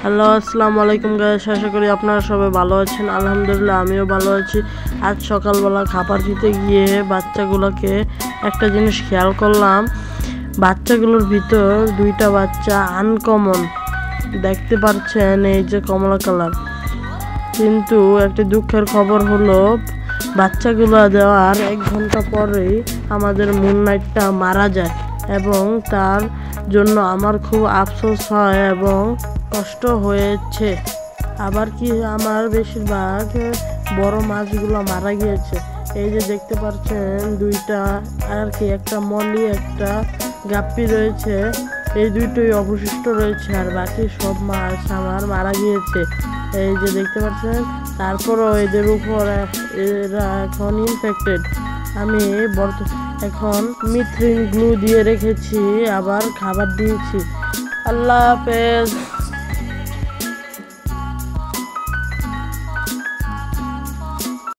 Hello, আসসালামু আলাইকুম guys. আশা করি আপনারা সবাই ভালো আছেন। আলহামদুলিল্লাহ আমিও ভালো আছি। আজ সকালবেলা খাবার দিতে গিয়ে বাচ্চাগুলোকে একটা জিনিস খেয়াল করলাম, বাচ্চাগুলোর ভিতর দুইটা বাচ্চা আনকমন দেখতে পাচ্ছেন, এই যে কমলা কালার। কিন্তু একটি দুঃখের খবর হলো, বাচ্চাগুলো দেওয়ার 1 ঘন্টা পরেই আমাদের মুন নাইটটা মারা যায় এবং তার জন্য আমার খুব আফসোস হয় এবং কষ্ট হয়েছে। আবার কি আমার বেশিরভাগ বড় মাছগুলো মারা গিয়েছে। এই যে দেখতে পাচ্ছেন দুইটা আর কি, একটা মলি একটা গাপ্পি রয়েছে, এই দুইটাই অবশিষ্ট রয়েছে আর বাকি সব মাছ আমার মারা গিয়েছে। এই যে দেখতে পাচ্ছেন, তারপরও এদের উপর এরা এখন ইনফেক্টেড। আমি এখন মিথ্রিন গ্লু দিয়ে রেখেছি, আবার খাবার দিয়েছি। আল্লাহ হাফেজ।